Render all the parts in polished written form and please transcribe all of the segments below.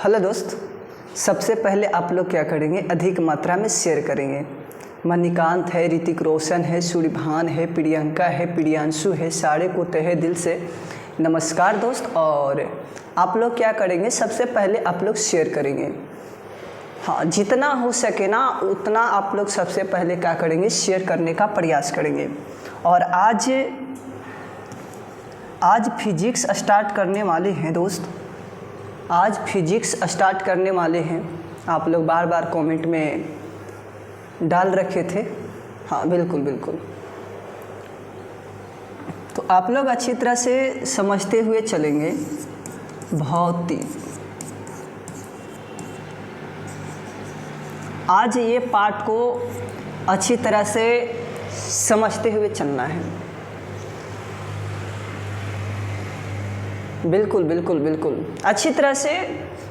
Hello दोस्त, सबसे पहले आप लोग क्या करेंगे, अधिक मात्रा में शेयर करेंगे। मणिकांत है, ऋतिक रोशन है, सूर्यभान है, प्रियंका है, प्रियांशु है, सारे को तहे दिल से नमस्कार दोस्त। और आप लोग क्या करेंगे, सबसे पहले आप लोग शेयर करेंगे। हाँ, जितना हो सके ना उतना आप लोग सबसे पहले क्या करेंगे, शेयर करने का प्रयास करेंगे। और आज फिजिक्स स्टार्ट करने वाले हैं दोस्त, आज फिजिक्स स्टार्ट करने वाले हैं। आप लोग बार बार कमेंट में डाल रखे थे। हाँ बिल्कुल। तो आप लोग अच्छी तरह से समझते हुए चलेंगे। भौतिक, आज ये पार्ट को अच्छी तरह से समझते हुए चलना है। बिल्कुल अच्छी तरह से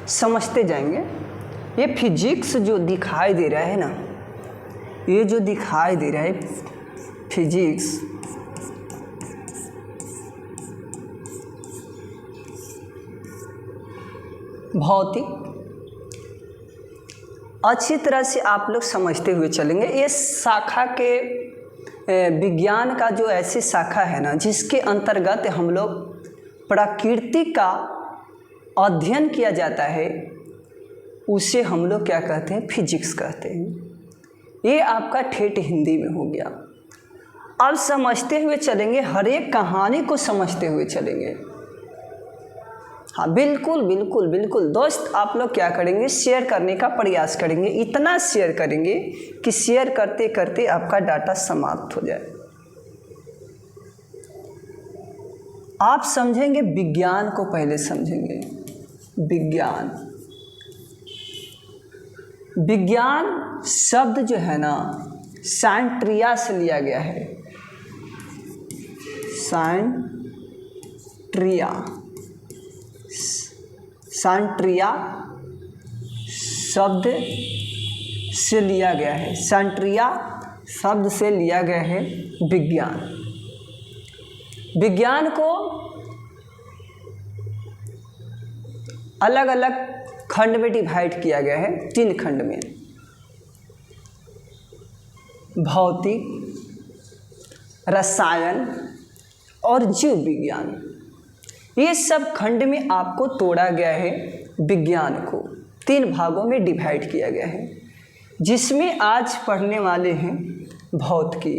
समझते जाएंगे। ये फिजिक्स जो दिखाई दे रहा है ना, ये जो दिखाई दे रहा है फिजिक्स, भौतिक, अच्छी तरह से आप लोग समझते हुए चलेंगे। ये शाखा के विज्ञान का जो ऐसी शाखा है ना, जिसके अंतर्गत हम लोग प्रकृति का अध्ययन किया जाता है, उसे हम लोग क्या कहते हैं, फिजिक्स कहते हैं। ये आपका ठेठ हिंदी में हो गया। अब समझते हुए चलेंगे, हर एक कहानी को समझते हुए चलेंगे। हाँ बिल्कुल दोस्त, आप लोग क्या करेंगे, शेयर करने का प्रयास करेंगे। इतना शेयर करेंगे कि शेयर करते करते आपका डाटा समाप्त हो जाए। आप समझेंगे विज्ञान को, पहले समझेंगे विज्ञान शब्द जो है ना, सैंट्रिया से लिया गया है। सैंट्रिया शब्द से लिया गया है। सैंट्रिया शब्द से लिया गया है विज्ञान। विज्ञान को अलग अलग खंड में डिवाइड किया गया है, 3 खंड में। भौतिक, रसायन और जीव विज्ञान। ये सब खंड में आपको तोड़ा गया है। विज्ञान को 3 भागों में डिवाइड किया गया है, जिसमें आज पढ़ने वाले हैं भौतिकी।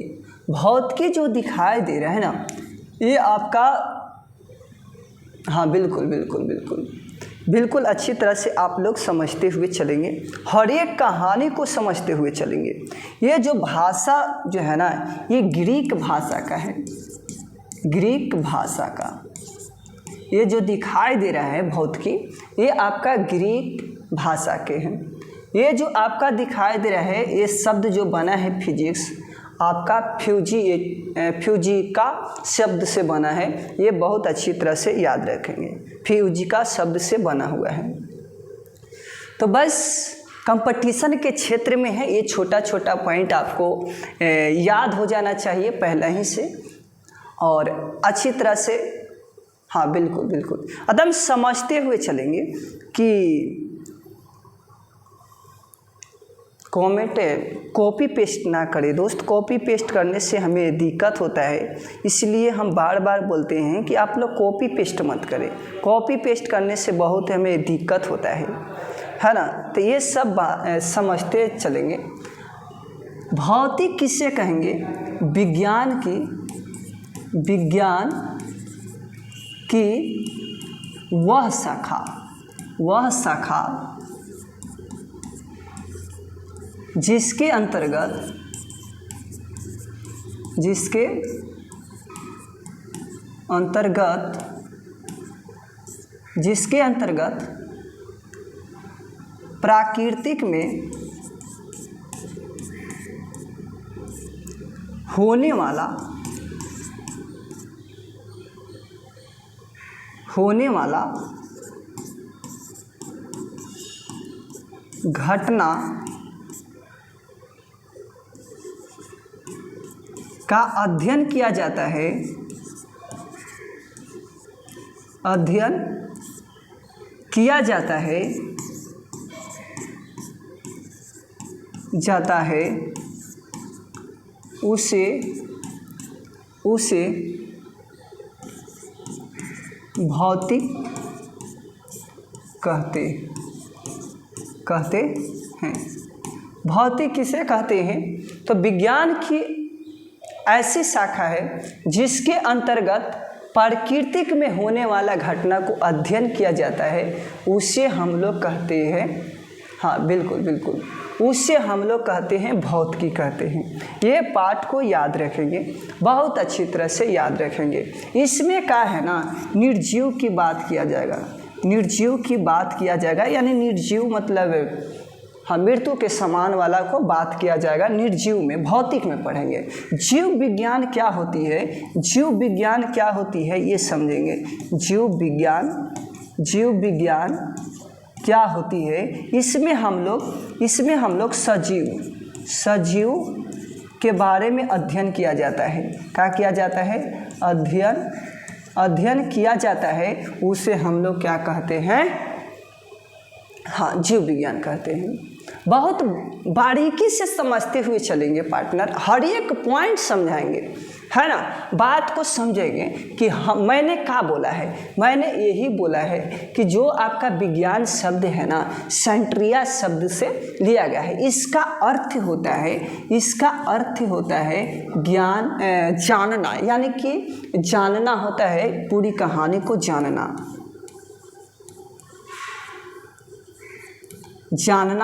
भौतिकी जो दिखाई दे रहा है ना, ये आपका, हाँ बिल्कुल अच्छी तरह से आप लोग समझते हुए चलेंगे। हर एक कहानी को समझते हुए चलेंगे। ये जो भाषा जो है ना, ये ग्रीक भाषा का है। ग्रीक भाषा का ये जो दिखाई दे रहा है भौतिकी, ये आपका ग्रीक भाषा के हैं। ये जो आपका दिखाई दे रहा है, ये शब्द जो बना है फिजिक्स, आपका फ्यूजिका शब्द से बना है। ये बहुत अच्छी तरह से याद रखेंगे, फ्यूजिका शब्द से बना हुआ है। तो बस कंपटीशन के क्षेत्र में है, ये छोटा छोटा पॉइंट आपको याद हो जाना चाहिए पहले ही से, और अच्छी तरह से, हाँ बिल्कुल एकदम समझते हुए चलेंगे कि कमेंट कॉपी पेस्ट ना करें दोस्त। कॉपी पेस्ट करने से हमें दिक्कत होता है, इसलिए हम बार बार बोलते हैं कि आप लोग कॉपी पेस्ट मत करें। कॉपी पेस्ट करने से बहुत हमें दिक्कत होता है ना। तो ये सब समझते चलेंगे। भौतिक किसे कहेंगे, विज्ञान की वह शाखा जिसके अंतर्गत प्राकृतिक में होने वाला घटना का अध्ययन किया जाता है। अध्ययन किया जाता है जाता है उसे भौतिक कहते हैं। भौतिक किसे कहते हैं? तो विज्ञान की ऐसी शाखा है जिसके अंतर्गत प्राकृतिक में होने वाला घटना को अध्ययन किया जाता है, उसे हम लोग कहते हैं, हाँ बिल्कुल, उससे हम लोग कहते हैं भौतिकी कहते हैं। ये पाठ को याद रखेंगे, बहुत अच्छी तरह से याद रखेंगे। इसमें क्या है ना, निर्जीव की बात किया जाएगा, निर्जीव की बात किया जाएगा, यानी निर्जीव मतलब हाँ मृत्यु के समान वाला को बात किया जाएगा। निर्जीव में, भौतिक में पढ़ेंगे। जीव विज्ञान क्या होती है, जीव विज्ञान क्या होती है ये समझेंगे। जीव विज्ञान क्या होती है, इसमें हम लोग सजीव के बारे में अध्ययन किया जाता है। क्या किया जाता है? अध्ययन किया जाता है, उसे हम लोग क्या कहते हैं? हाँ जीव विज्ञान कहते हैं। बहुत बारीकी से समझते हुए चलेंगे पार्टनर, हर एक पॉइंट समझाएंगे, है ना। बात को समझेंगे कि मैंने क्या बोला है, मैंने यही बोला है कि जो आपका विज्ञान शब्द है ना, सेंट्रिया शब्द से लिया गया है। इसका अर्थ होता है ज्ञान, जानना, यानी कि जानना होता है, पूरी कहानी को जानना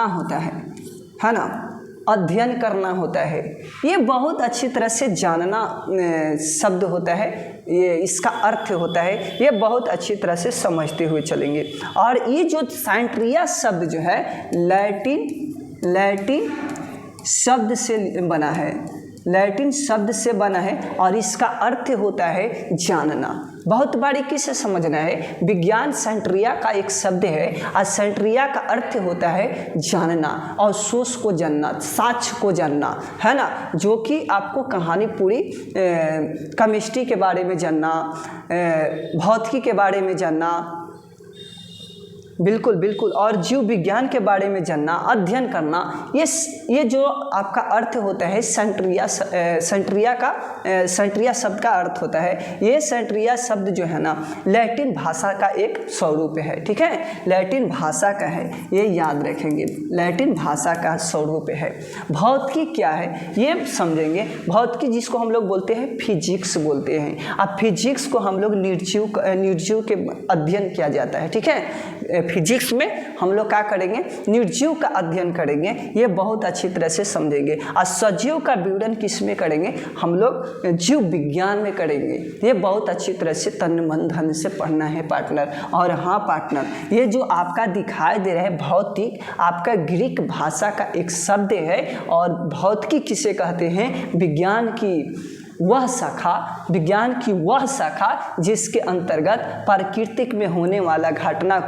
होता है ना, अध्ययन करना होता है। ये बहुत अच्छी तरह से जानना शब्द होता है, ये इसका अर्थ होता है, ये बहुत अच्छी तरह से समझते हुए चलेंगे। और ये जो सेंट्रिया शब्द जो है लैटिन शब्द से बना है, और इसका अर्थ होता है जानना। बहुत बारीकी से समझना है। विज्ञान सेंट्रिया का एक शब्द है, और सेंट्रिया का अर्थ होता है जानना, और सोच को जानना, साक्ष्य को जानना, है ना। जो कि आपको कहानी पूरी केमिस्ट्री के बारे में जानना, भौतिकी के बारे में जानना, बिल्कुल, और जीव विज्ञान के बारे में जानना, अध्ययन करना, ये जो आपका अर्थ होता है सेंट्रिया शब्द का अर्थ होता है। ये सेंट्रिया शब्द जो है ना, लैटिन भाषा का एक स्वरूप है, ठीक है, लैटिन भाषा का है, ये याद रखेंगे, लैटिन भाषा का स्वरूप है। भौतिकी क्या है ये समझेंगे। भौतिकी जिसको हम लोग बोलते हैं फिजिक्स बोलते हैं। अब फिजिक्स को हम लोग निर्जीव के अध्ययन किया जाता है, ठीक है। फिजिक्स में हम लोग क्या करेंगे? निर्जीव का अध्ययन करेंगे, ये बहुत अच्छी तरह से समझेंगे। और सजीव का विवरण किस में करेंगे? हम लोग जीव विज्ञान में करेंगे। ये बहुत अच्छी तरह से तन मन धन से पढ़ना है पार्टनर। और हाँ पार्टनर, ये जो आपका दिखाई दे रहा है भौतिक, आपका ग्रीक भाषा का एक शब्द है। और भौतिकी किसे कहते हैं? विज्ञान की वह शाखा जिसके अंतर्गत प्राकृतिक में होने वाला घटना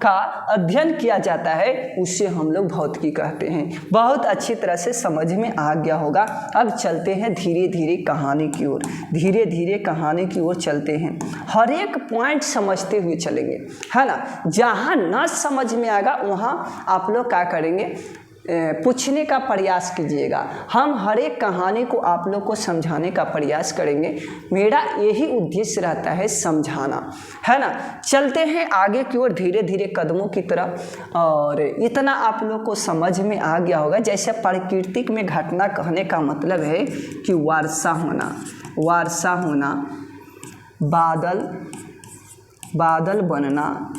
का अध्ययन किया जाता है, उसे हम लोग भौतिकी कहते हैं। बहुत अच्छी तरह से समझ में आ गया होगा। अब चलते हैं धीरे धीरे कहानी की ओर चलते हैं। हर एक पॉइंट समझते हुए चलेंगे, है ना। जहाँ ना समझ में आएगा वहाँ आप लोग क्या करेंगे? पूछने का प्रयास कीजिएगा। हम हर एक कहानी को आप लोग को समझाने का प्रयास करेंगे। मेरा यही उद्देश्य रहता है, समझाना, है ना। चलते हैं आगे की ओर धीरे धीरे कदमों की तरफ। और इतना आप लोग को समझ में आ गया होगा, जैसे प्राकृतिक में घटना कहने का मतलब है कि वर्षा होना, बादल बनना,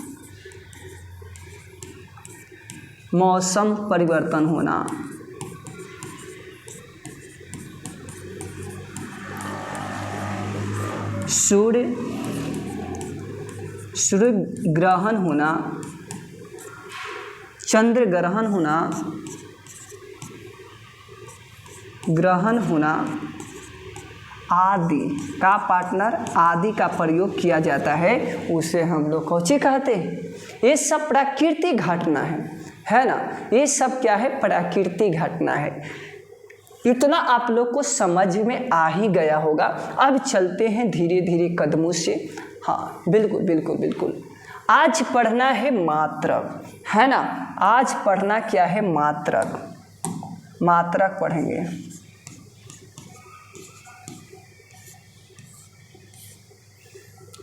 मौसम परिवर्तन होना, सूर्य ग्रहण होना, चंद्र ग्रहण होना आदि का पार्टनर, आदि का प्रयोग किया जाता है, उसे हम लोग कौची कहते हैं? ये सब प्राकृतिक घटना है ना। ये सब क्या है? प्राकृतिक घटना है। इतना आप लोग को समझ में आ ही गया होगा। अब चलते हैं धीरे धीरे कदमों से। हाँ बिल्कुल। आज पढ़ना है मात्रक, है ना। आज पढ़ना क्या है? मात्रक। मात्रक पढ़ेंगे।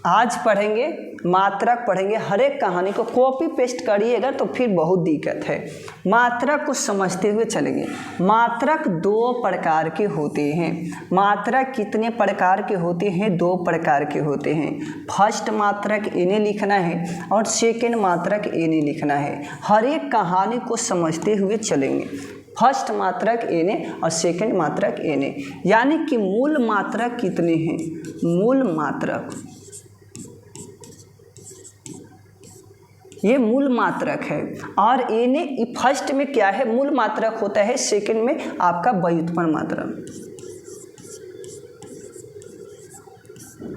आज पढ़ेंगे मात्रक पढ़ेंगे। हर एक कहानी को कॉपी पेस्ट करिएगा तो फिर बहुत दिक्कत है। मात्रक को समझते हुए चलेंगे। मात्रक 2 प्रकार के होते हैं। मात्रक कितने प्रकार के होते हैं? 2 प्रकार के होते हैं। फर्स्ट मात्रक इन्हें लिखना है और सेकंड मात्रक इन्हें लिखना है। हर एक कहानी को समझते हुए चलेंगे। फर्स्ट मात्रक इन्हें और सेकंड मात्रक इन्हें, यानी कि मूल मात्रक कितने हैं? मूल मात्रक, ये मूल मात्रक है। और इन्हें फर्स्ट में क्या है? मूल मात्रक होता है। सेकंड में आपका व्युत्पन्न मात्रक।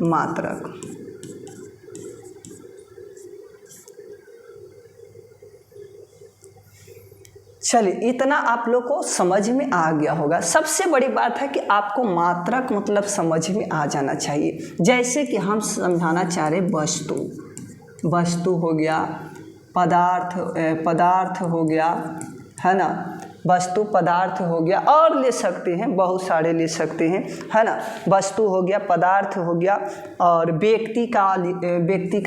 मात्रक चलिए, इतना आप लोग को समझ में आ गया होगा। सबसे बड़ी बात है कि आपको मात्रक मतलब समझ में आ जाना चाहिए। जैसे कि हम समझाना चाह रहे वस्तु, वस्तु हो गया, पदार्थ हो गया, है ना। वस्तु पदार्थ हो गया, और ले सकते हैं, बहुत सारे ले सकते हैं, है ना। वस्तु हो गया, पदार्थ हो गया, और व्यक्ति का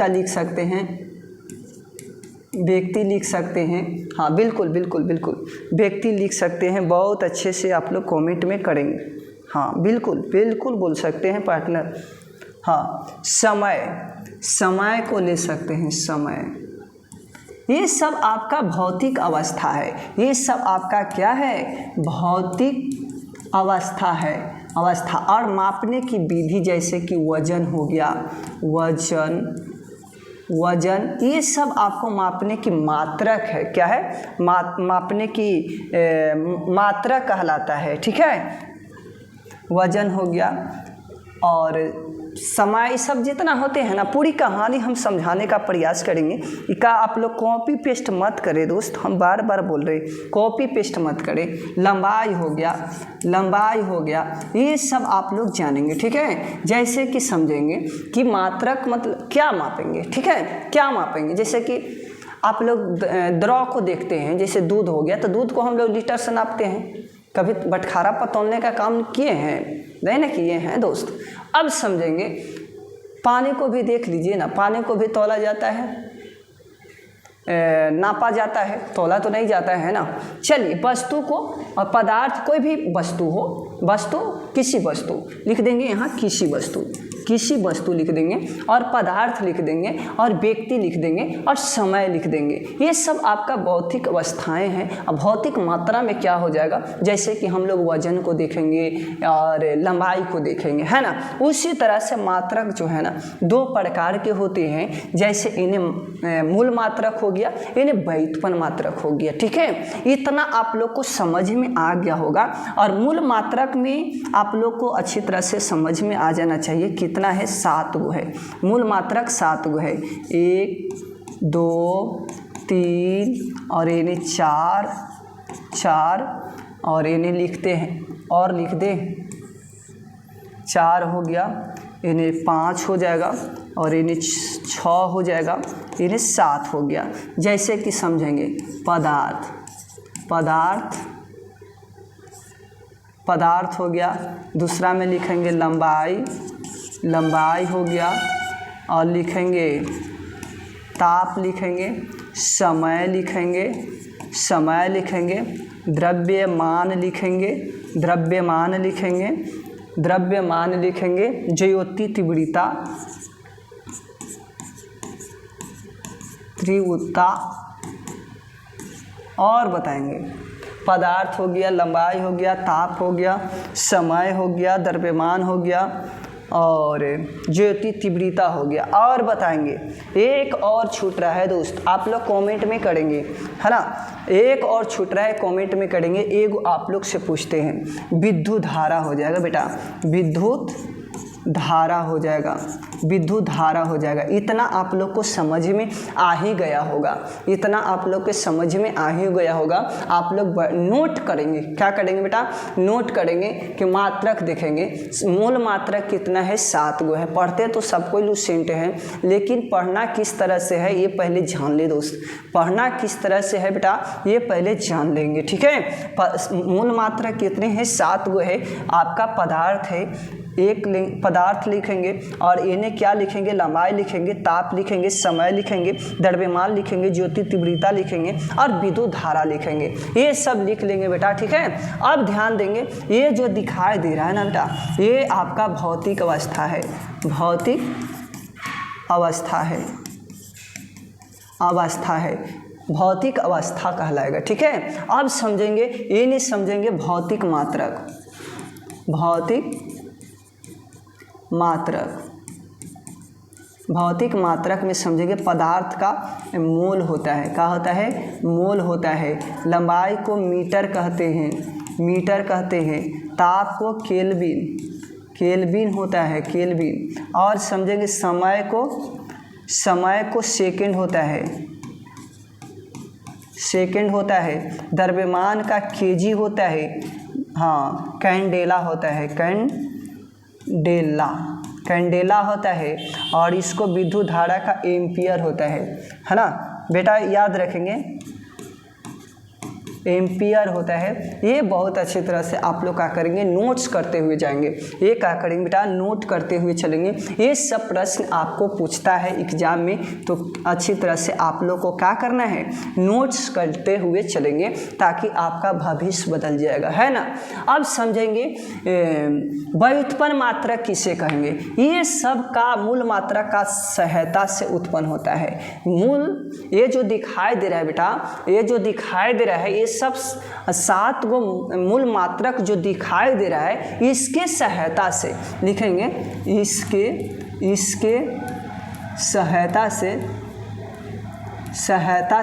लिख सकते हैं, व्यक्ति लिख सकते हैं। हाँ बिल्कुल बिल्कुल बिल्कुल, व्यक्ति लिख सकते हैं। बहुत अच्छे से आप लोग कमेंट में करेंगे। हाँ बिल्कुल बिल्कुल बोल सकते हैं पार्टनर। हाँ, समय, समय को ले सकते हैं, समय। ये सब आपका भौतिक अवस्था है। ये सब आपका क्या है? भौतिक अवस्था है, अवस्था। और मापने की विधि जैसे कि वजन हो गया, वजन, ये सब आपको मापने की मात्रक है। क्या है? मापने की मात्रक कहलाता है। ठीक है, वजन हो गया और समय, सब जितना होते हैं ना, पूरी कहानी हम समझाने का प्रयास करेंगे। इसका आप लोग कॉपी पेस्ट मत करें दोस्त, हम बार बार बोल रहे, कॉपी पेस्ट मत करें। लंबाई हो गया, लंबाई हो गया, ये सब आप लोग जानेंगे। ठीक है, जैसे कि समझेंगे कि मात्रक मतलब क्या मापेंगे। ठीक है, क्या मापेंगे? जैसे कि आप लोग द्रव को देखते हैं, जैसे दूध हो गया, तो दूध को हम लोग लीटर से नापते हैं। कभी बटखारा पर तौलने का काम किए हैं? नहीं ना किए हैं दोस्त। अब समझेंगे, पानी को भी देख लीजिए ना, पानी को भी तौला जाता है, नापा जाता है, तौला तो नहीं जाता है ना। चलिए, वस्तु को और पदार्थ, कोई भी वस्तु हो, वस्तु किसी वस्तु लिख देंगे यहाँ, किसी वस्तु, किसी वस्तु लिख देंगे, और पदार्थ लिख देंगे, और व्यक्ति लिख देंगे, और समय लिख देंगे। ये सब आपका भौतिक अवस्थाएं हैं। अब भौतिक मात्रा में क्या हो जाएगा? जैसे कि हम लोग वजन को देखेंगे और लंबाई को देखेंगे, है ना। उसी तरह से मात्रक जो है ना, 2 प्रकार के होते हैं। जैसे इन्हें मूल मात्रक हो गया, इन्हें व्युत्पन्न मात्रक हो गया। ठीक है, इतना आप लोग को समझ में आ गया होगा। और मूल मात्रक में आप लोग को अच्छी तरह से समझ में आ जाना चाहिए। कितना है? 7 गो है। मूल मात्रक 7 गो है। 1 2 3 और इन्हें 4 और इन्हें लिखते हैं, और लिख दे, 4 हो गया, इन्हें 5 हो जाएगा, और इन्हें 6 हो जाएगा, इन्हें 7 हो गया। जैसे कि समझेंगे पदार्थ, पदार्थ हो गया। दूसरा में लिखेंगे लंबाई, लंबाई हो गया, और लिखेंगे ताप, लिखेंगे समय, लिखेंगे समय, लिखेंगे द्रव्यमान, लिखेंगे द्रव्यमान, लिखेंगे द्रव्यमान, लिखेंगे ज्योति तीव्रता, तीव्रता, और बताएंगे पदार्थ हो गया, लंबाई हो गया, ताप हो गया, समय हो गया, द्रव्यमान हो गया, और ज्योति तीव्रता हो गया। और बताएंगे, एक और छूट रहा है दोस्त, आप लोग कमेंट में करेंगे, है ना। एक और छूट रहा है, कमेंट में करेंगे। एक आप लोग से पूछते हैं, विद्युत धारा हो जाएगा बेटा, विद्युत धारा हो जाएगा, विद्युत धारा हो जाएगा। इतना आप लोग को समझ में आ ही गया होगा, इतना आप लोग के समझ में आ ही गया होगा। आप लोग नोट करेंगे, क्या करेंगे बेटा, नोट करेंगे कि मात्रक देखेंगे। मूल मात्रक कितना है, 7 गो है। पढ़ते तो सबको लूसेंट है, लेकिन पढ़ना किस तरह से है ये पहले जान ले दोस्त। पढ़ना किस तरह से है बेटा ये पहले जान लेंगे, ठीक है। मूल मात्रक कितने हैं, 7 गो है। आपका पदार्थ है, एक पदार्थ लिखेंगे और इन्हें क्या लिखेंगे, लंबाई लिखेंगे, ताप लिखेंगे, समय लिखेंगे, द्रव्यमान लिखेंगे, ज्योति तीव्रता लिखेंगे और विद्युत धारा लिखेंगे। ये सब लिख लेंगे बेटा, ठीक है। अब ध्यान देंगे, ये जो दिखाई दे रहा है ना बेटा, ये आपका भौतिक अवस्था है, भौतिक अवस्था है, अवस्था है, भौतिक अवस्था कहलाएगा, ठीक है। अब समझेंगे, ये नहीं समझेंगे भौतिक मात्रक, भौतिक मात्रक, भौतिक मात्रक में समझेंगे पदार्थ का मोल होता है, क्या होता है, मोल होता है। लंबाई को मीटर कहते हैं, मीटर कहते हैं। ताप को केल्विन, केल्विन होता है, केल्विन। और समझेंगे समय को, समय को सेकंड होता है, सेकंड होता है। द्रव्यमान का केजी होता है, हाँ कैंडेला होता है, कैंडेला, कैंडेला होता है। और इसको विद्युत धारा का एम्पियर होता है ना बेटा, याद रखेंगे एम्पियर होता है। ये बहुत अच्छी तरह से आप लोग क्या करेंगे, नोट्स करते हुए जाएंगे। ये क्या करेंगे बेटा, नोट करते हुए चलेंगे। ये सब प्रश्न आपको पूछता है एग्जाम में, तो अच्छी तरह से आप लोग को क्या करना है, नोट्स करते हुए चलेंगे, ताकि आपका भविष्य बदल जाएगा, है ना। अब समझेंगे व्युत्पन्न मात्रक किसे कहेंगे। ये सब का मूल मात्रक का सहायता से उत्पन्न होता है। मूल, ये जो दिखाई दे रहा है बेटा, ये जो दिखाई दे रहा है, ये सब 7 गो मूल मात्रक जो दिखाई दे रहा है, इसके सहायता से लिखेंगे, इसके सहायता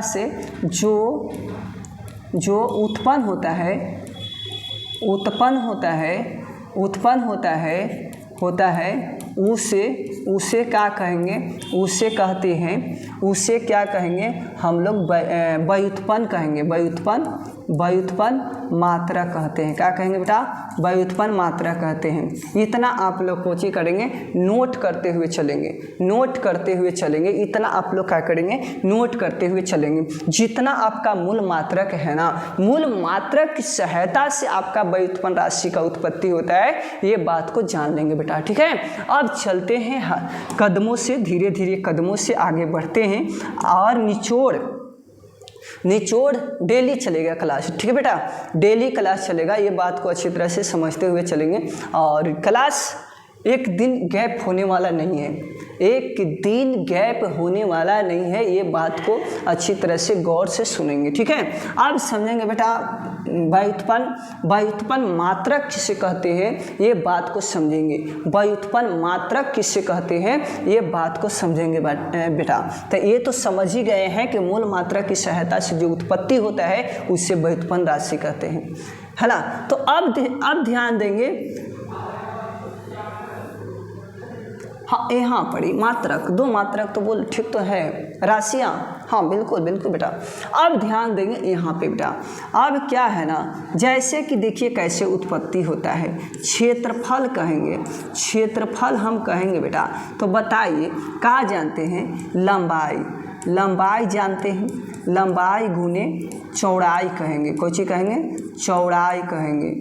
से जो उत्पन्न होता है उसे क्या कहेंगे, उसे कहते हैं, उसे क्या कहेंगे हम लोग, व्युत्पन्न कहेंगे, व्युत्पन्न मात्रा कहते हैं। क्या कहेंगे बेटा, व्युत्पन्न मात्रा कहते हैं। इतना आप लोग कोचिंग करेंगे, नोट करते हुए चलेंगे, नोट करते हुए चलेंगे। इतना आप लोग क्या करेंगे, नोट करते हुए चलेंगे। जितना आपका मूल मात्रक है ना, मूल मात्रक की सहायता से आपका व्युत्पन्न राशि का उत्पत्ति होता है, ये बात को जान लेंगे बेटा, ठीक है। अब चलते हैं कदमों से, धीरे धीरे कदमों से आगे बढ़ते हैं। और निचोड़ डेली चलेगा क्लास, ठीक है बेटा, डेली क्लास चलेगा। ये बात को अच्छी तरह से समझते हुए चलेंगे। और क्लास एक दिन गैप होने वाला नहीं है, एक दिन गैप होने वाला नहीं है। ये बात को अच्छी तरह से गौर से सुनेंगे, ठीक है। अब समझेंगे बेटा व्युत्पन्न मात्रक किसे कहते हैं, ये बात को समझेंगे। व्युत्पन्न मात्रक किसे कहते हैं, ये बात को समझेंगे बेटा। तो ये तो समझ ही गए हैं कि मूल मात्रक की सहायता से जो उत्पत्ति होता है उससे व्युत्पन्न राशि कहते हैं, है ना। तो अब ध्यान देंगे, हाँ यहाँ पड़ी मात्रक, 2 मात्रक तो बोल ठीक तो है, राशियाँ, हाँ बिल्कुल बिल्कुल बेटा। अब ध्यान देंगे यहाँ पे बेटा, अब क्या है ना, जैसे कि देखिए कैसे उत्पत्ति होता है। क्षेत्रफल कहेंगे, क्षेत्रफल हम कहेंगे बेटा, तो बताइए क्या जानते हैं, लंबाई, लंबाई जानते हैं, लंबाई गुने चौड़ाई कहेंगे। कोई चीज़ कहेंगे, चौड़ाई कहेंगे,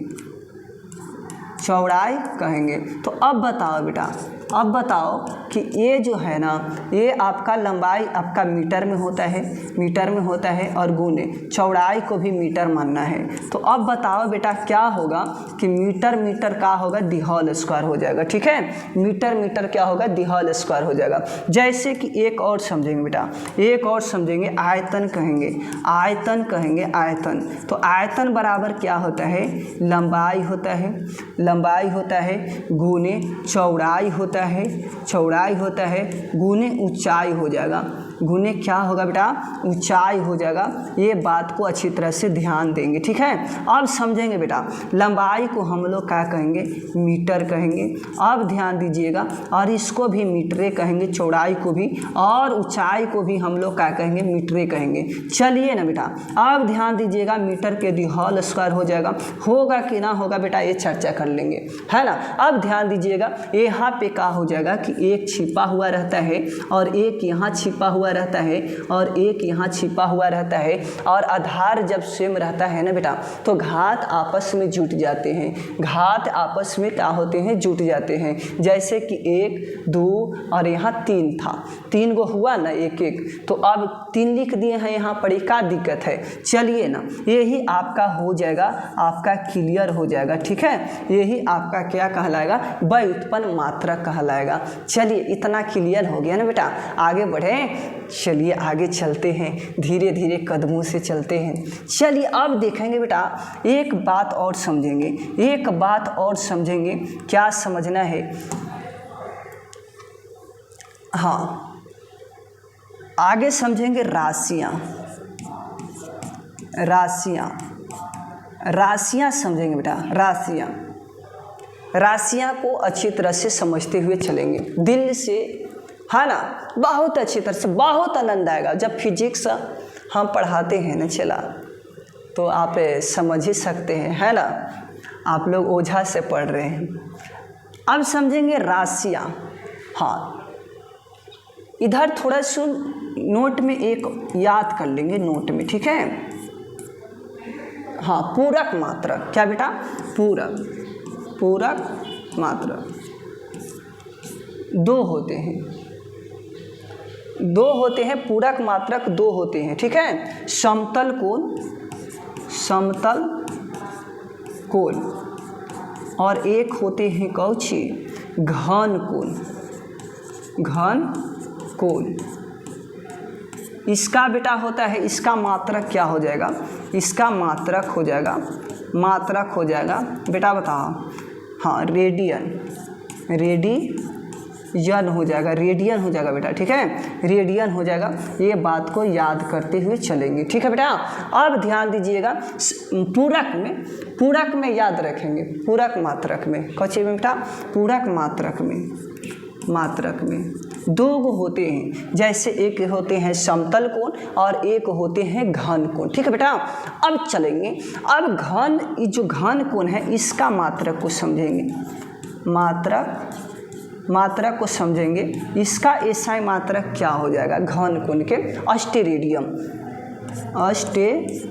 चौड़ाई कहेंगे। तो अब बताओ बेटा, अब बताओ कि ये जो है ना, ये आपका लंबाई आपका मीटर में होता है, मीटर में होता है, और गुने चौड़ाई को भी मीटर मानना है। तो अब बताओ बेटा क्या होगा कि मीटर मीटर क्या होगा, डी होल स्क्वायर हो जाएगा, ठीक है। मीटर मीटर क्या होगा, डी होल स्क्वायर हो जाएगा। जैसे कि एक और समझेंगे बेटा, एक और समझेंगे, आयतन कहेंगे, आयतन कहेंगे, आयतन। तो आयतन बराबर क्या होता है, लंबाई होता है, लंबाई होता है गुने चौड़ाई होता है, चौड़ाई होता है गुने ऊंचाई हो जाएगा, गुने क्या होगा बेटा, ऊंचाई हो जाएगा। ये बात को अच्छी तरह से ध्यान देंगे, ठीक है। अब समझेंगे बेटा, लंबाई को हम लोग क्या कहेंगे, मीटर कहेंगे। अब ध्यान दीजिएगा, और इसको भी मीटरे कहेंगे, चौड़ाई को भी, और ऊंचाई को भी हम लोग क्या कहेंगे, मीटरे कहेंगे। चलिए ना बेटा, अब ध्यान दीजिएगा, मीटर के दी होल स्क्वायर हो जाएगा, होगा कि ना होगा बेटा ये चर्चा कर लेंगे, है ना। अब ध्यान दीजिएगा, यहाँ पे क्या हो जाएगा कि एक छिपा हुआ रहता है और एक यहाँ छिपा हुआ रहता है और एक यहाँ छिपा हुआ रहता है, और आधार जब सेम रहता है ना बेटा तो घात आपस में जुट जाते हैं, घात आपस में क्या होते हैं, जुट जाते हैं। जैसे कि 1 2 और यहाँ 3 था, 3 गो हुआ ना एक एक, तो अब 3 लिख दिए हैं यहाँ पर, क्या दिक्कत है। चलिए ना, यही आपका हो जाएगा, आपका क्लियर हो जाएगा, ठीक है। यही आपका क्या कहलाएगा, व्युत्पन्न मात्रक कहलाएगा। चलिए इतना क्लियर हो गया ना बेटा, आगे बढ़ें। चलिए आगे चलते हैं, धीरे धीरे कदमों से चलते हैं। चलिए अब देखेंगे बेटा, एक बात और समझेंगे, एक बात और समझेंगे। क्या समझना है, हाँ आगे समझेंगे राशियाँ, राशियाँ, राशियाँ समझेंगे बेटा, राशियाँ, राशियाँ को अच्छी तरह से समझते हुए चलेंगे, दिल से, है ना। बहुत अच्छी तरह से, बहुत आनंद आएगा जब फिजिक्स हम पढ़ाते हैं ना चला, तो आप समझ ही सकते हैं, है ना। आप लोग ओझा से पढ़ रहे हैं। अब समझेंगे राशियाँ। हाँ, इधर थोड़ा सा नोट में एक याद कर लेंगे, नोट में, ठीक है। हाँ, पूरक मात्रक, क्या बेटा, पूरक, पूरक मात्रक 2 होते हैं, 2 होते हैं, पूरक मात्रक 2 होते हैं, ठीक है। समतल कोण, समतल कोण, और एक होते हैं कौची, घन कोण, घन कोण। इसका बेटा होता है, इसका मात्रक क्या हो जाएगा, इसका मात्रक हो जाएगा, मात्रक हो जाएगा बेटा बताओ, हाँ रेडियन, रेडियन हो जाएगा, रेडियन हो जाएगा बेटा, ठीक है, रेडियन हो जाएगा। ये बात को याद करते हुए चलेंगे, ठीक है बेटा। अब ध्यान दीजिएगा, पूरक में याद रखेंगे, पूरक मात्रक में, कौन में बेटा, पूरक मात्रक में, मात्रक में 2 गो होते हैं, जैसे एक होते हैं समतल कोण और एक होते हैं घन कोण, ठीक है बेटा। अब चलेंगे, अब घन, जो घन कोण है इसका मात्रक को समझेंगे, मात्रक को समझेंगे। इसका एसआई मात्रक क्या हो जाएगा, घन कोण के, अस्टेरेडियम, अस्टेरेडियम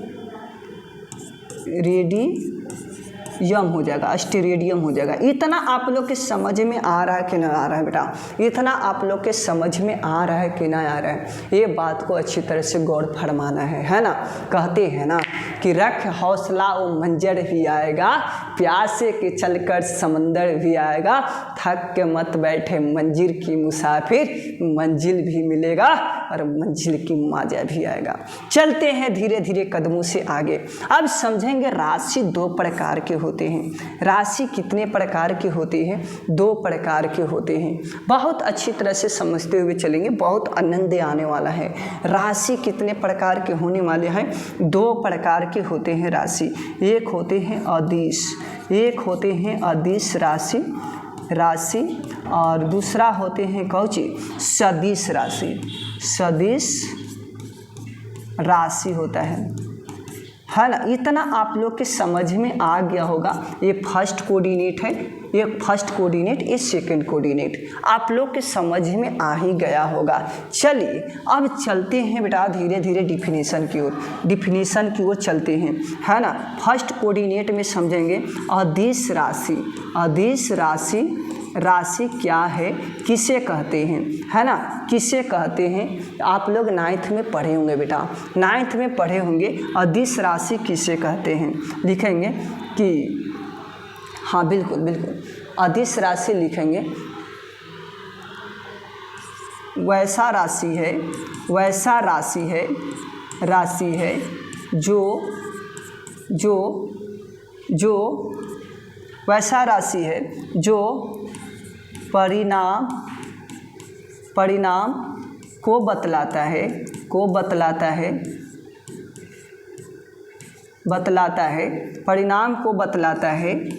हो जाएगा, अस्टेरेडियम हो जाएगा। इतना आप लोग के समझ में आ रहा है कि नहीं आ रहा है बेटा, इतना आप लोग के समझ में आ रहा है कि नहीं आ रहा है, ये बात को अच्छी तरह से गौर फरमाना है ना। कहते हैं ना कि रख हौसला वो मंजर भी आएगा, प्यासे के चलकर समंदर भी आएगा, थक के मत बैठे मंजिल की मुसाफिर, मंजिल भी मिलेगा और मंजिल की मजा भी आएगा। चलते हैं धीरे धीरे कदमों से आगे। अब समझेंगे राशि 2 प्रकार के होते हैं। राशि कितने प्रकार की होती है, 2 प्रकार के होते हैं। बहुत अच्छी तरह से समझते हुए चलेंगे, बहुत आनंद आने वाला है। राशि कितने प्रकार के होने वाले हैं, 2 प्रकार के होते हैं राशि। एक होते हैं अदिश, एक होते हैं अदिश राशि, और दूसरा होते हैं कौची, सदिश राशि, सदिश राशि होता है ना। इतना आप लोग के समझ में आ गया होगा। ये फर्स्ट कोऑर्डिनेट है, ये फर्स्ट कोऑर्डिनेट, ये सेकंड कोऑर्डिनेट, आप लोग के समझ में आ ही गया होगा। चलिए अब चलते हैं बेटा धीरे धीरे डिफिनीशन की ओर, डिफिनीशन की ओर चलते हैं, है ना। फर्स्ट कोऑर्डिनेट में समझेंगे अदिश राशि, अदिश राशि, राशि क्या है, किसे कहते हैं, है ना, किसे कहते हैं। आप लोग 9th में पढ़े होंगे बेटा, 9th में पढ़े होंगे अदिश राशि किसे कहते हैं। लिखेंगे कि हाँ बिल्कुल बिल्कुल, अदिश राशि लिखेंगे, वैसा राशि है, वैसा राशि है, राशि है जो वैसा राशि है जो परिणाम को बतलाता है, को बतलाता है, बतलाता है, परिणाम को बतलाता है,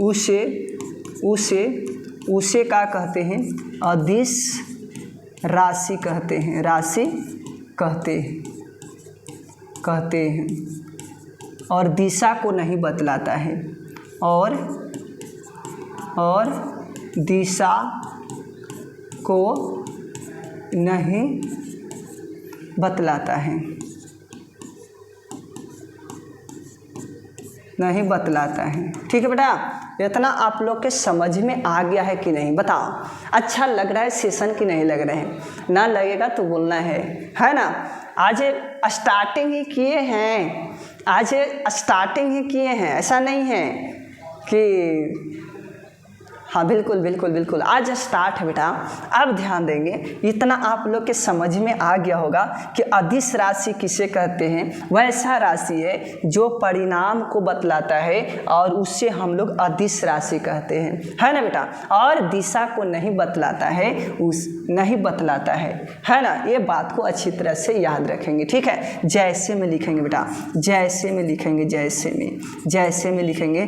उसे उसे उसे क्या कहते हैं, अदिश राशि कहते हैं, राशि कहते हैं। और दिशा को नहीं बतलाता है, और दिशा को नहीं बतलाता है, नहीं बतलाता है। ठीक है बेटा, इतना आप लोग के समझ में आ गया है कि नहीं, बताओ। अच्छा लग रहा है सेशन कि नहीं लग रहा है? ना लगेगा तो बोलना है ना। आज स्टार्टिंग ही किए हैं, आज स्टार्टिंग ही किए हैं, ऐसा नहीं है कि हाँ बिल्कुल बिल्कुल बिल्कुल आज स्टार्ट है बेटा। अब ध्यान देंगे, इतना आप लोग के समझ में आ गया होगा कि अदिश राशि किसे कहते हैं। वैसा राशि है जो परिणाम को बतलाता है और उससे हम लोग अदिश राशि कहते हैं, है ना बेटा। और दिशा को नहीं बतलाता है, नहीं बतलाता है ना। ये बात को अच्छी तरह से याद रखेंगे, ठीक है। जैसे में लिखेंगे बेटा, जैसे में लिखेंगे, जैसे में लिखेंगे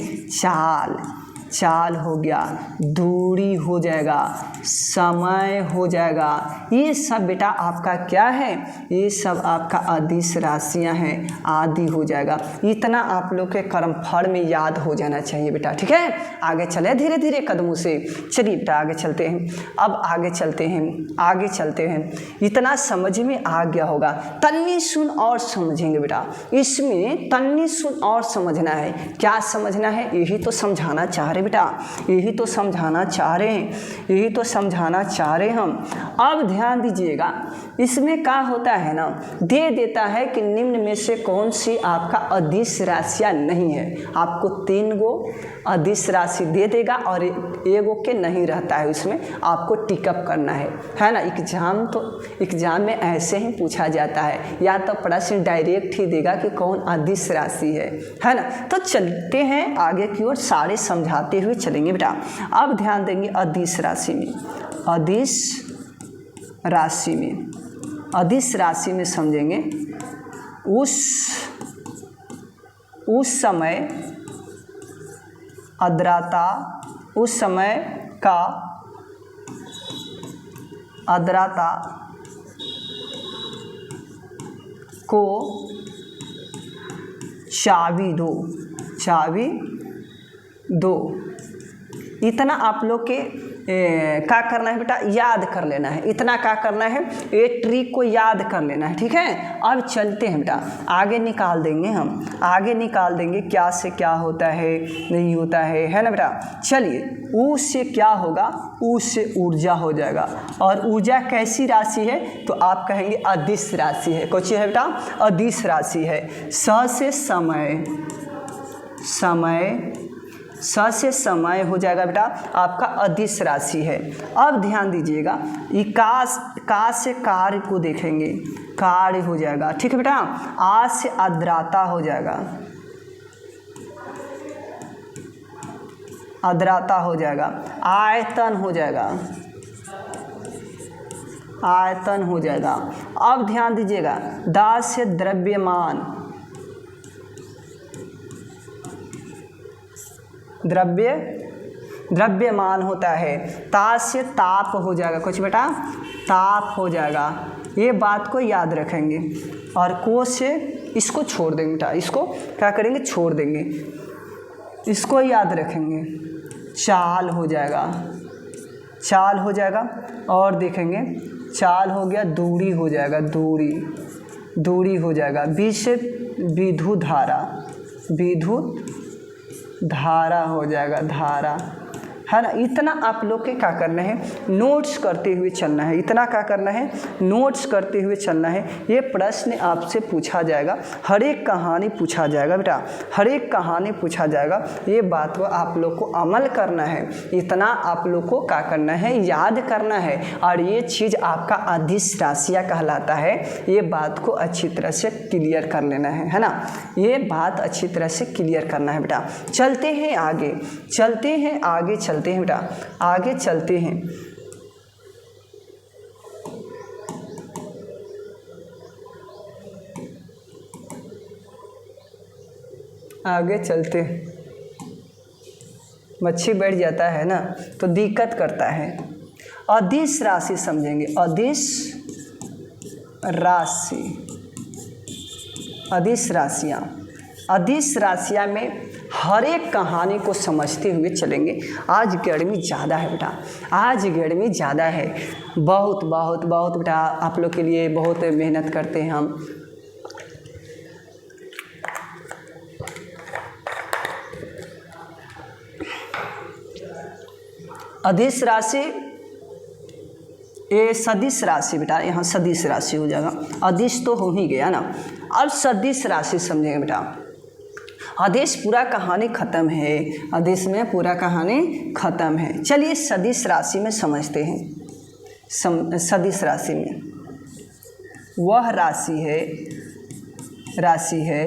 चाल हो गया, दूरी हो जाएगा, समय हो जाएगा। ये सब बेटा आपका क्या है, ये सब आपका अदिश राशियां हैं, आदि हो जाएगा। इतना आप लोग के कर्मफल में याद हो जाना चाहिए बेटा, ठीक है। आगे चले धीरे धीरे कदमों से, चलिए बेटा आगे चलते हैं। अब आगे चलते हैं। इतना समझ में आ गया होगा, तन्नी सुन और समझेंगे बेटा। इसमें तन्नी सुन और समझना है। क्या समझना है? यही तो समझाना चाह बेटा, यही तो समझाना चाह रहे हैं हम। अब ध्यान दीजिएगा, इसमें क्या होता है ना, दे देता है कि निम्न में से कौन सी आपका अदिश राशियाँ नहीं है। आपको 3 गो अदिश राशि दे देगा और 1 गो के नहीं रहता है, उसमें आपको टिकअप करना है ना। एग्जाम में ऐसे ही पूछा जाता है, या तो प्रश्न डायरेक्ट ही देगा कि कौन अदिश राशि है ना। तो चलते हैं आगे की ओर, सारे समझाते हुए चलेंगे बेटा। अब ध्यान देंगे अदिश राशि में, अदिश राशि में समझेंगे उस समय आर्द्रता, उस समय का आर्द्रता को चाबी दो। इतना आप लोग के क्या करना है बेटा, याद कर लेना है। इतना क्या करना है, ये ट्रिक को याद कर लेना है, ठीक है। अब चलते हैं बेटा, आगे निकाल देंगे हम, आगे निकाल देंगे क्या से क्या होता है, नहीं होता है ना बेटा। चलिए, ऊ से क्या होगा, ऊ से ऊर्जा हो जाएगा। और ऊर्जा कैसी राशि है, तो आप कहेंगे अदिश राशि है। कौन सी है बेटा? अदिश राशि है। स से समय हो जाएगा बेटा, आपका अदिश राशि है। अब ध्यान दीजिएगा, का से कार्य को देखेंगे, कार्य हो जाएगा, ठीक है बेटा। आ से आर्द्रता हो जाएगा, आर्द्रता हो जाएगा। आयतन हो जाएगा, आयतन हो जाएगा। अब ध्यान दीजिएगा, दा से द्रव्यमान, द्रव्यमान होता है। ता से ताप हो जाएगा, कुछ बेटा ताप हो जाएगा। ये बात को याद रखेंगे। और को से इसको छोड़ देंगे बेटा, इसको क्या करेंगे, छोड़ देंगे, इसको याद रखेंगे। चाल हो जाएगा, चाल हो जाएगा। और देखेंगे, चाल हो गया, दूरी हो जाएगा, दूरी हो जाएगा। बी से विद्युत धारा हो जाएगा, धारा, है ना। इतना आप लोग के क्या करना है, नोट्स करते हुए चलना है। इतना क्या करना है, नोट्स करते हुए चलना है। ये प्रश्न आपसे पूछा जाएगा, हर एक कहानी पूछा जाएगा बेटा, हर एक कहानी पूछा जाएगा। ये बात को आप लोग को अमल करना है। इतना आप लोग को क्या करना है, याद करना है। और ये चीज़ आपका अदिश राशियाँ कहलाता है। ये बात को अच्छी तरह से क्लियर कर लेना है ना। ये बात अच्छी तरह से क्लियर करना है बेटा। चलते हैं आगे बेटा, आगे चलते हैं। आगे चलते मच्छी बैठ जाता है ना तो दिक्कत करता है। अदिश राशि समझेंगे, अदिश राशि, अदिश राशियाँ, अदिश राशियाँ में हर एक कहानी को समझते हुए चलेंगे। आज गर्मी ज़्यादा है बेटा, आज गर्मी ज़्यादा है, बहुत बहुत बहुत बेटा आप लोग के लिए बहुत मेहनत करते हैं हम। अदिश राशि, ये सदिश राशि बेटा, यहाँ सदिश राशि हो जाएगा, अदिश तो हो ही गया ना। अब सदिश राशि समझेंगे बेटा। अदिश पूरा कहानी ख़त्म है, अदिश में पूरा कहानी ख़त्म है। चलिए सदिश राशि में समझते हैं। सदिश राशि में वह राशि है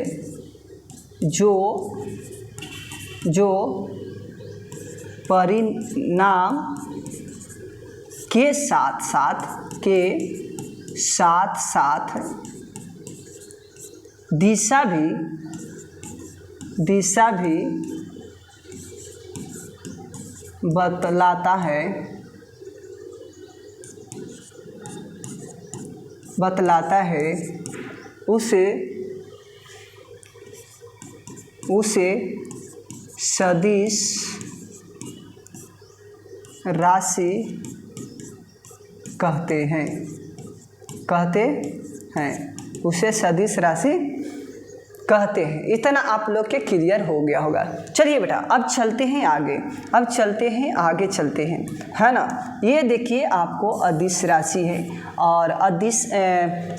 जो परिणाम के साथ साथ दिशा भी बतलाता है, उसे सदिश राशि कहते हैं, उसे सदिश राशि कहते हैं। इतना आप लोग के क्लियर हो गया होगा। चलिए बेटा अब चलते हैं आगे, आगे चलते हैं, है ना। ये देखिए आपको अदिश राशि है और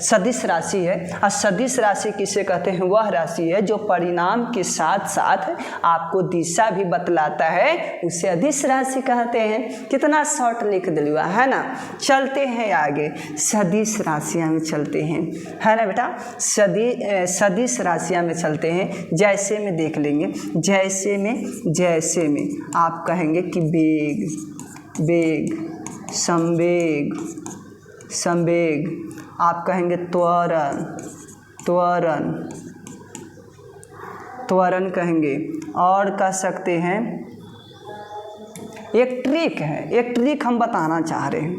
सदिश राशि है। और सदिश राशि किसे कहते हैं? वह राशि है जो परिणाम के साथ साथ आपको दिशा भी बतलाता है, उसे अदिश राशि कहते हैं। कितना शॉर्ट लिख दिलवा, है ना। चलते हैं आगे, सदिश राशियाँ में चलते हैं, है ना बेटा। सदिश राशियाँ में चलते हैं। जैसे में देख लेंगे, जैसे में आप कहेंगे कि बेग, संवेग, आप कहेंगे त्वरण कहेंगे। और कह सकते हैं एक ट्रिक हम बताना चाह रहे हैं।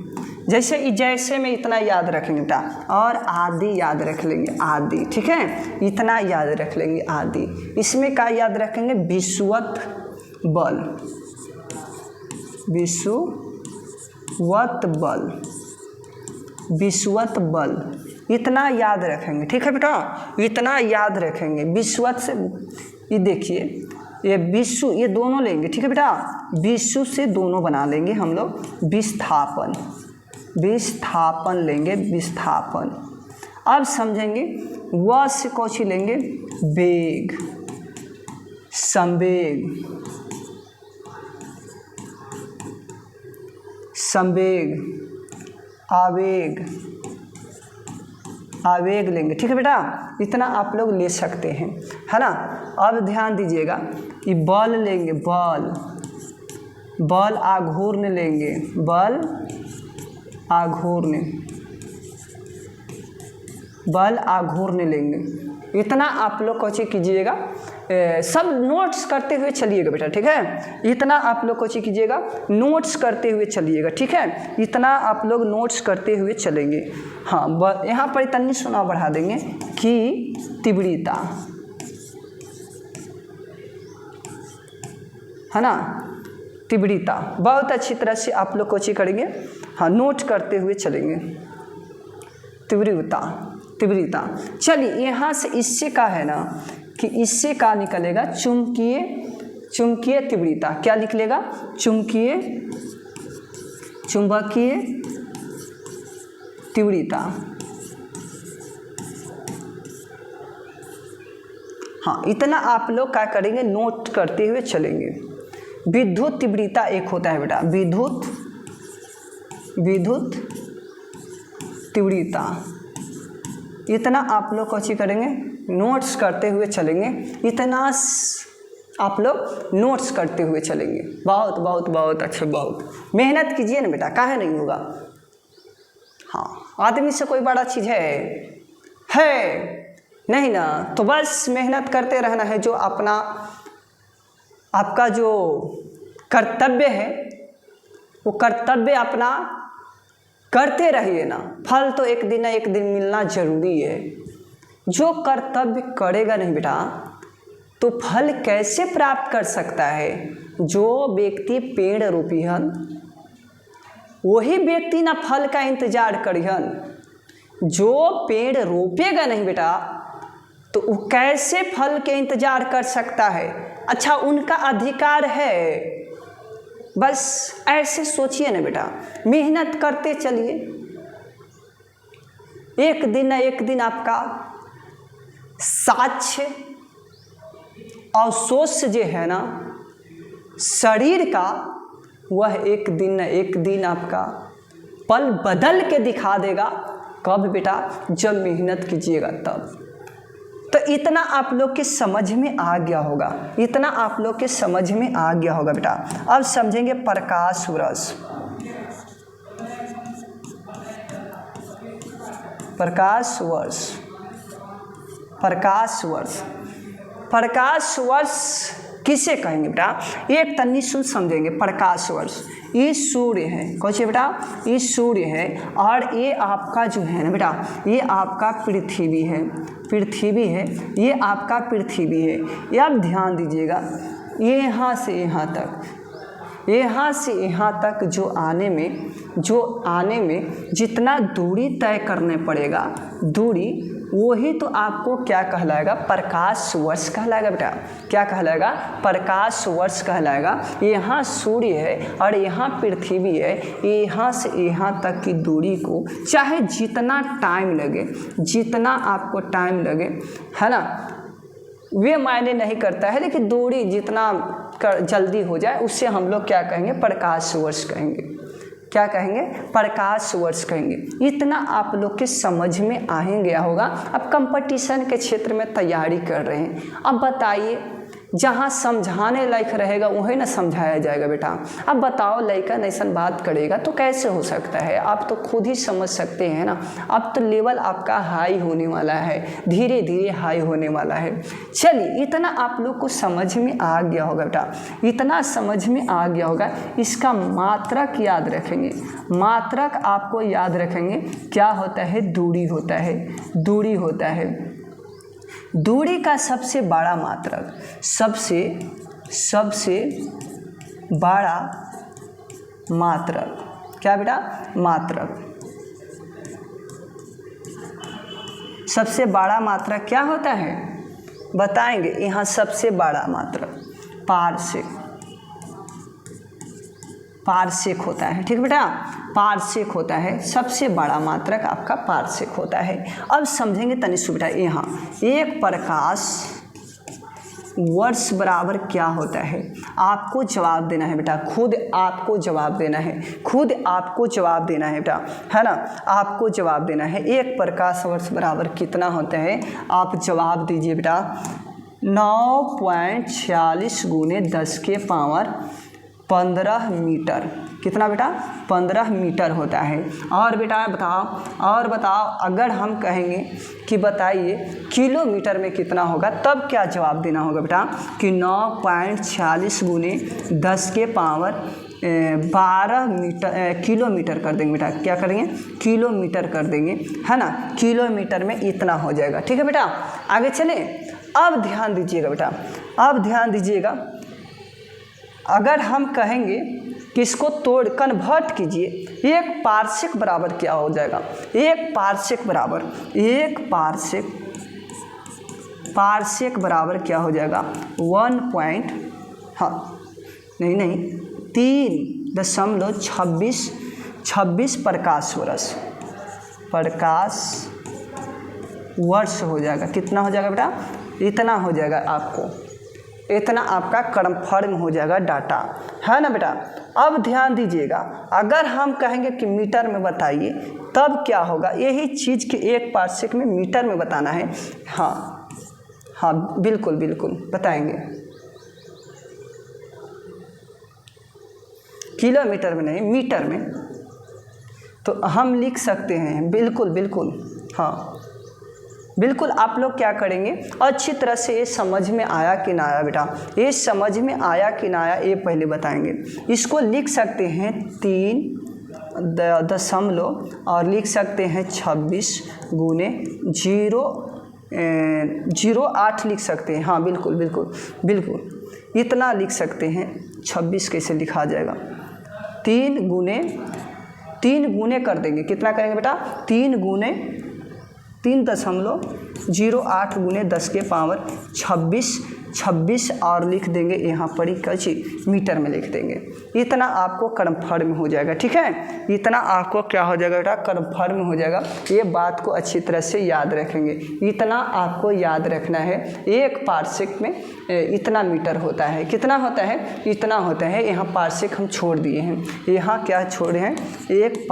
जैसे में इतना याद रखेंगे बेटा, और आदि याद रख लेंगे, आदि, ठीक है। इतना याद रख लेंगे आदि। इसमें क्या याद रखेंगे? विषुवत बल, इतना याद रखेंगे, ठीक है बेटा, इतना याद रखेंगे। विषुवत से ये देखिए, ये विषु, ये दोनों लेंगे, ठीक है बेटा। विषु से दोनों बना लेंगे हम लोग, विस्थापन लेंगे, विस्थापन। अब समझेंगे व से कौची लेंगे? वेग, संवेग, आवेग लेंगे, ठीक है बेटा। इतना आप लोग ले सकते हैं, है ना। अब ध्यान दीजिएगा, ये बल लेंगे, बल आघूर्ण लेंगे, बल आघूर्ण लेंगे। इतना आप लोग कोची कीजिएगा, सब नोट्स करते हुए चलिएगा बेटा, ठीक है। इतना आप लोग कोची कीजिएगा, नोट्स करते हुए चलिएगा, ठीक है। इतना आप लोग नोट्स करते हुए चलेंगे। हाँ, यहाँ पर इतनी सुना बढ़ा देंगे कि तीव्रता, है ना, तीव्रता। बहुत अच्छी तरह से आप लोग कोची करेंगे, हाँ, नोट करते हुए चलेंगे। तीव्रता। चलिए यहाँ से इससे का है ना कि इससे का निकलेगा चुंबकीय तीव्रता। क्या निकलेगा? चुंबकीय तीव्रता। हाँ, इतना आप लोग क्या करेंगे? नोट करते हुए चलेंगे। विद्युत तीव्रता एक होता है बेटा, विद्युत तीव्रता। इतना आप लोग कोची करेंगे? नोट्स करते हुए चलेंगे। इतना आप लोग नोट्स करते हुए चलेंगे। बहुत बहुत बहुत अच्छे, बहुत मेहनत कीजिए ना बेटा, काहे नहीं होगा। हाँ, आदमी से कोई बड़ा चीज़ है। नहीं ना, तो बस मेहनत करते रहना है। जो आपका जो कर्तव्य है वो कर्तव्य अपना करते रहिए ना। फल तो एक दिन ना एक दिन मिलना जरूरी है। जो कर्तव्य करेगा नहीं बेटा तो फल कैसे प्राप्त कर सकता है। जो व्यक्ति पेड़ रोपिहन वही व्यक्ति ना फल का इंतजार करिहन। जो पेड़ रोपेगा नहीं बेटा तो वो कैसे फल के इंतजार कर सकता है। अच्छा, उनका अधिकार है। बस ऐसे सोचिए ना बेटा, मेहनत करते चलिए। एक दिन ना एक दिन आपका साक्ष्य अवशोष जो है ना शरीर का, वह एक दिन ना एक दिन आपका पल बदल के दिखा देगा। कब बेटा? जब मेहनत कीजिएगा तब। तो इतना आप लोग के समझ में आ गया होगा, इतना आप लोग के समझ में आ गया होगा बेटा। अब समझेंगे प्रकाश वर्ष। प्रकाश वर्ष, प्रकाश वर्ष, प्रकाश वर्ष किसे कहेंगे बेटा? एक तन्नी सुन समझेंगे। प्रकाश वर्ष ये सूर्य है। कौन सी बेटा? ये सूर्य है और ये आपका जो है ना बेटा, ये आपका पृथ्वी है। पृथ्वी है, ये आपका पृथ्वी है। ये आप ध्यान दीजिएगा, ये यहाँ से यहाँ तक, यहाँ से यहाँ तक जो आने में जितना दूरी तय करने पड़ेगा, दूरी वही तो आपको क्या कहलाएगा? प्रकाश वर्ष कहलाएगा बेटा। क्या कहलाएगा? प्रकाश वर्ष कहलाएगा। यहाँ सूर्य है और यहाँ पृथ्वी है। यहाँ से यहाँ तक की दूरी को चाहे जितना टाइम लगे, जितना आपको टाइम लगे, है ना, वे मायने नहीं करता है, लेकिन दूरी जितना जल्दी हो जाए उससे हम लोग क्या कहेंगे? प्रकाश वर्ष कहेंगे। क्या कहेंगे? प्रकाश वर्ष कहेंगे। इतना आप लोग के समझ में आ ही गया होगा। अब कंपटीशन के क्षेत्र में तैयारी कर रहे हैं। अब बताइए, जहाँ समझाने लायक रहेगा वही ना समझाया जाएगा बेटा। अब बताओ, लड़का ऐसा बात करेगा तो कैसे हो सकता है? आप तो खुद ही समझ सकते हैं ना। अब तो लेवल आपका हाई होने वाला है, धीरे धीरे हाई होने वाला है। चलिए, इतना आप लोग को समझ में आ गया होगा बेटा, इतना समझ में आ गया होगा। इसका मात्रक याद रखेंगे। मात्रक आपको याद रखेंगे। क्या होता है? दूरी होता है। दूरी होता है। दूरी का सबसे बड़ा मात्रक, सबसे बड़ा मात्रक क्या बेटा? मात्रक। सबसे बड़ा मात्रक क्या होता है बताएंगे? यहाँ सबसे बड़ा मात्रक पारसेक होता है। ठीक बेटा, पारसेक होता है। सबसे बड़ा मात्रक आपका पारसेक होता है। अब समझेंगे तनिष्क बेटा। यहाँ एक प्रकाश वर्ष बराबर क्या होता है? आपको जवाब देना है बेटा, खुद आपको जवाब देना है, खुद आपको जवाब देना है बेटा, है ना। आपको जवाब देना है। एक प्रकाश वर्ष बराबर कितना होता है? आप जवाब दीजिए बेटा। 9.46 गुने 10 के पावर 15 मीटर। कितना बेटा? 15 मीटर होता है। और बेटा बताओ, अगर हम कहेंगे कि बताइए किलोमीटर में कितना होगा, तब क्या जवाब देना होगा बेटा? कि 9.46 गुने 10 के पावर 12 मीटर किलोमीटर कर देंगे बेटा। क्या करेंगे? किलोमीटर कर देंगे, है ना। किलोमीटर में इतना हो जाएगा। ठीक है बेटा, आगे चलें। अब ध्यान दीजिएगा बेटा, अब ध्यान दीजिएगा। अगर हम कहेंगे कि इसको तोड़ कन्वर्ट कीजिए, एक पारसेक बराबर क्या हो जाएगा? एक पारसेक बराबर क्या हो जाएगा? 3.26 प्रकाश वर्ष हो जाएगा। कितना हो जाएगा बेटा? इतना हो जाएगा। आपको इतना आपका कन्फर्म हो जाएगा डाटा, है ना बेटा। अब ध्यान दीजिएगा, अगर हम कहेंगे कि मीटर में बताइए, तब क्या होगा? यही चीज़ के एक पारसेक में मीटर में बताना है। हाँ बिल्कुल बताएंगे। किलोमीटर में नहीं, मीटर में। तो हम लिख सकते हैं। बिल्कुल हाँ, बिल्कुल आप लोग क्या करेंगे, अच्छी तरह से ये समझ में आया कि ना आया बेटा, ये समझ में आया कि ना आया ये पहले बताएंगे। इसको लिख सकते हैं 3 और लिख सकते हैं 26 गुने 0.08 लिख सकते हैं। हाँ बिल्कुल बिल्कुल बिल्कुल इतना लिख सकते हैं। 26 कैसे लिखा जाएगा, 3 गुने कर देंगे, कितना करेंगे बेटा, 3.08 गुने 10 के पावर 26 और लिख देंगे यहाँ पर ही कची मीटर में लिख देंगे। इतना आपको कन्फर्म हो जाएगा, ठीक है, इतना आपको क्या हो जाएगा बेटा, कन्फर्म हो जाएगा। ये बात को अच्छी तरह से याद रखेंगे, इतना आपको याद रखना है। 1 पारसेक में इतना मीटर होता है, कितना होता है, इतना होता है। यहाँ पारसेक हम छोड़ दिए हैं, यहाँ क्या छोड़े हैं, 1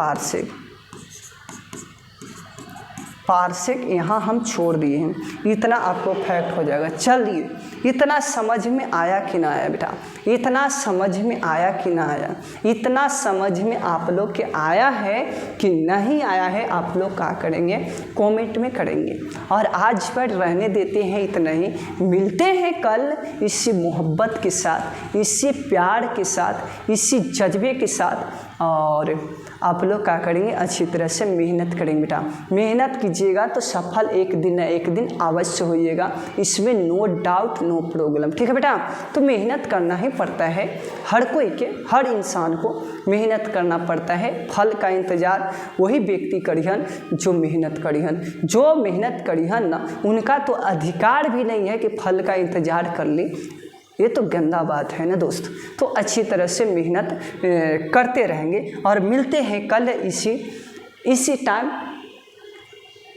पारसेक यहाँ हम छोड़ दिए हैं, इतना आपको फैक्ट हो जाएगा। चलिए, इतना समझ में आया कि ना आया बेटा, इतना समझ में आया कि ना आया, इतना समझ में आप लोग के आया है कि नहीं आया है, आप लोग क्या करेंगे, कमेंट में करेंगे। और आज पर रहने देते हैं इतना ही, मिलते हैं कल इसी मोहब्बत के साथ, इसी प्यार के साथ, इसी जज्बे के साथ। और आप लोग क्या करेंगे, अच्छी तरह से मेहनत करेंगे बेटा, मेहनत कीजिएगा तो सफल एक दिन न एक दिन अवश्य होइएगा, इसमें नो डाउट नो प्रॉब्लम, ठीक है बेटा। तो मेहनत करना ही पड़ता है, हर कोई के, हर इंसान को मेहनत करना पड़ता है। फल का इंतज़ार वही व्यक्ति करिहन जो मेहनत करिहन, जो मेहनत करिहन ना, उनका तो अधिकार भी नहीं है कि फल का इंतज़ार कर ली, ये तो गंदा बात है ना दोस्त। तो अच्छी तरह से मेहनत करते रहेंगे और मिलते हैं कल इसी टाइम,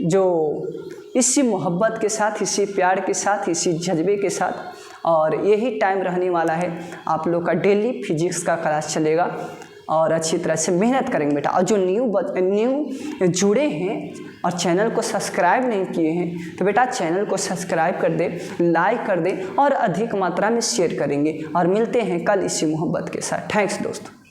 जो इसी मोहब्बत के साथ, इसी प्यार के साथ, इसी जज्बे के साथ। और यही टाइम रहने वाला है, आप लोग का डेली फिजिक्स का क्लास चलेगा और अच्छी तरह से मेहनत करेंगे बेटा। और जो न्यू जुड़े हैं और चैनल को सब्सक्राइब नहीं किए हैं तो बेटा चैनल को सब्सक्राइब कर दे, लाइक कर दे और अधिक मात्रा में शेयर करेंगे। और मिलते हैं कल इसी मोहब्बत के साथ। थैंक्स दोस्तों।